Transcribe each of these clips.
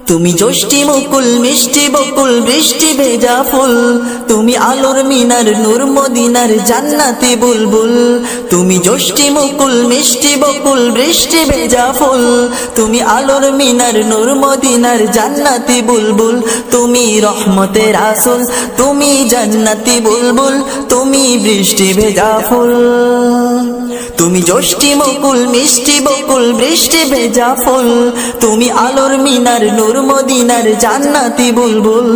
তুমি জ্যোষ্ঠী মুকুল মিষ্টি বকুল বৃষ্টি ভেজা ফুল, তুমি আলোর মিনার নূর মদিনার জান্নাতি বুলবুল। তুমি জ্যোষ্ঠী মুকুল মিষ্টি বকুল বৃষ্টি ভেজা ফুল, তুমি আলোর মিনার নূর মদিনার জান্নাতি বুলবুল। তুমি রহমতের আসল, তুমি জান্নাতি বুলবুল, তুমি বৃষ্টি ভেজা ফুল। তুমি জ্যোষ্ঠী মুকুল মিষ্টি বকুল বৃষ্টি ভেজা ফুল, তুমি আলোর মিনার নূর মদিনার জান্নাতি বুলবুল।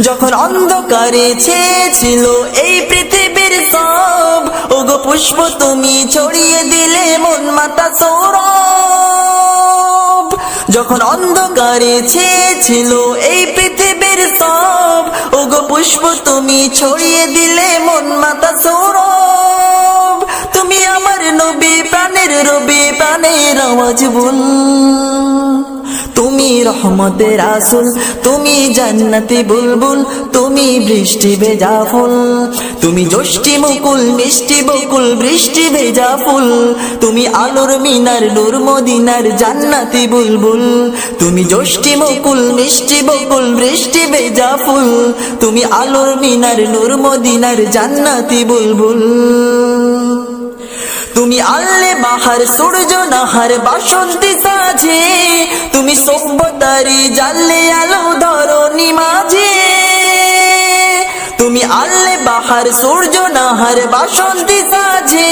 যখন অন্ধকারে ছেয়েছিল এই পৃথিবীর সব, ওগো পুষ্প তুমি ছড়িয়ে দিলে মন মাতা সৌরভ। যখন অন্ধকারে ছেয়েছিল এই পৃথিবীর সব, ওগো পুষ্প তুমি ছড়িয়ে দিলে মন মাতা সৌরভ। তুমি আমার নবী প্রাণের রবি প্রাণের আওয়াজ বল, তুমি রহমতের আসল, তুমি জান্নাতি বুলবুল, তুমি বৃষ্টি ভেজা ফুল। তুমি জ্যোষ্ঠী মুকুল মিষ্টি বকুল বৃষ্টি ভেজা ফুল, তুমি আলোর মিনার নূর মদিনার জান্নাতি বুলবুল। তুমি জ্যোষ্ঠী মুকুল মিষ্টি বকুল বৃষ্টি ভেজা ফুল, তুমি আলোর মিনার নূর মদিনার জান্নাতি বুলবুল। তুমি আল্লে বাহার সূর্য নাহার বাসন্তী সাজে, তুমি সভ্যতারি জানলে আলো ধরণী মাঝে। তুমি আল্লে বাহার সূর্য নাহার বাসন্তী সাজে,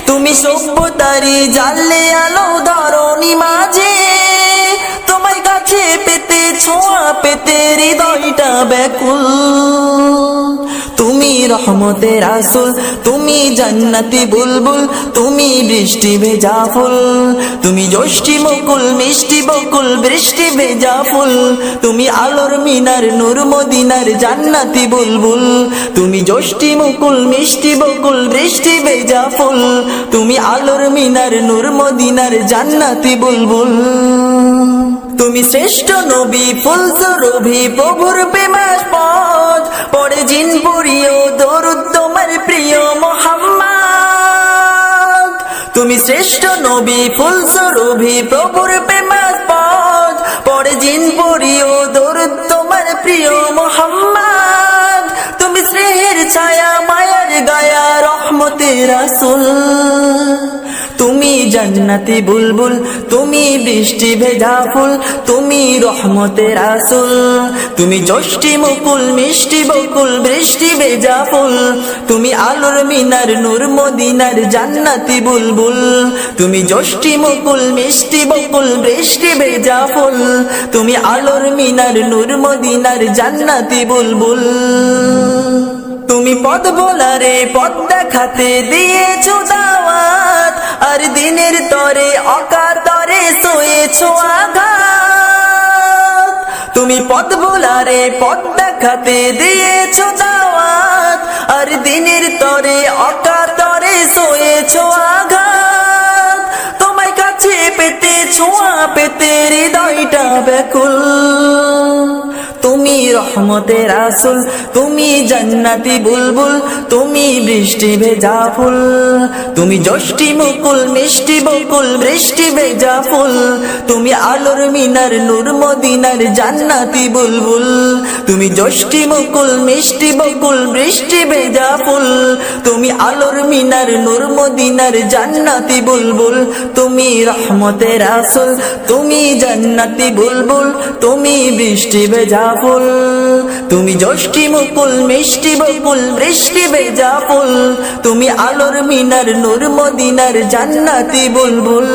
তুমি সভ্যতারি জানলে আলো ধরণী মাঝে। তোমার কাছে পেতে ছোঁয়া পেতে হৃদয়টা ব্যাকুল, তুমি রহমতের আসল, তুমি জান্নাতি বুলবুল, তুমি বৃষ্টি ভেজা ফুল। তুমি জ্যোষ্ঠী মুকুল মিষ্টি বকুল বৃষ্টি ভেজা ফুল, তুমি আলোর মিনার নূর মদিনার জান্নাতি বুলবুল। তুমি জ্যোষ্ঠী মুকুল মিষ্টি বকুল বৃষ্টি ভেজা ফুল, তুমি আলোর মিনার নূর মদিনার জান্নাতি বুলবুল। তুমি শ্রেষ্ঠ নবী ফুল সুরভি প্রভুর প্রেমাস্পদ, পড়ে জিন পড়িও দরুদ তোমার প্রিয় মুহাম্মদ। তুমি শ্রেষ্ঠ নবী ফুল সুরভি প্রভুর প্রেমাস্পদ, পড়ে জিন পড়িও দরুদ তোমার প্রিয় মুহাম্মদ। তুমি স্নেহের ছায়া মায়ার গায়া রহমতের আসল, তুমি জান্নাতি বুলবুল, তুমি বৃষ্টি ভেজা ফুল, তুমি রহমতের আসল। তুমি জ্যোষ্ঠী মুকুল মিষ্টি বকুল বৃষ্টি ভেজা ফুল, তুমি আলোর মিনার নূর মদিনার জান্নাতি বুলবুল। তুমি জ্যোষ্ঠী মুকুল মিষ্টি বকুল বৃষ্টি ভেজা ফুল, তুমি আলোর মিনার নূর মদিনার জান্নাতি বুলবুল। তুমি পথ ভোলারে পথ দেখাতে দিয়েছো দাওয়াত, আর দিনের তরে অকাতরে সয়েছো আঘাত। তুমি পথ ভোলারে পথ দেখাতে দিয়েছো দাওয়াত, আর দিনের তরে অকাতরে সয়েছো আঘাত। তোমায় কাছে পেতে ছোঁয়া পেতে হৃদয়টা ব্যাকুল, তুমি রহমতের আসল, তুমি জান্নাতি বুলবুল, তুমি বৃষ্টি ভেজা ফুল। তুমি জ্যোষ্ঠী মুকুল মিষ্টি বকুল বৃষ্টি ভেজা ফুল, তুমি আলোর মিনার নূর মদিনার জান্নাতি বুলবুল। তুমি জ্যোষ্ঠী মুকুল মিষ্টি বকুল বৃষ্টি ভেজা ফুল, তুমি আলোর মিনার নূর মদিনার জান্নাতি বুলবুল। তুমি রহমতের আসল, তুমি জান্নাতি বুলবুল, তুমি বৃষ্টি ভেজা ফুল। তুমি জ্যোষ্ঠী মুকুল মিষ্টি বকুল বৃষ্টি ভেজা ফুল, তুমি আলোর মিনার নূর মদিনার জান্নাতি বুলবুল।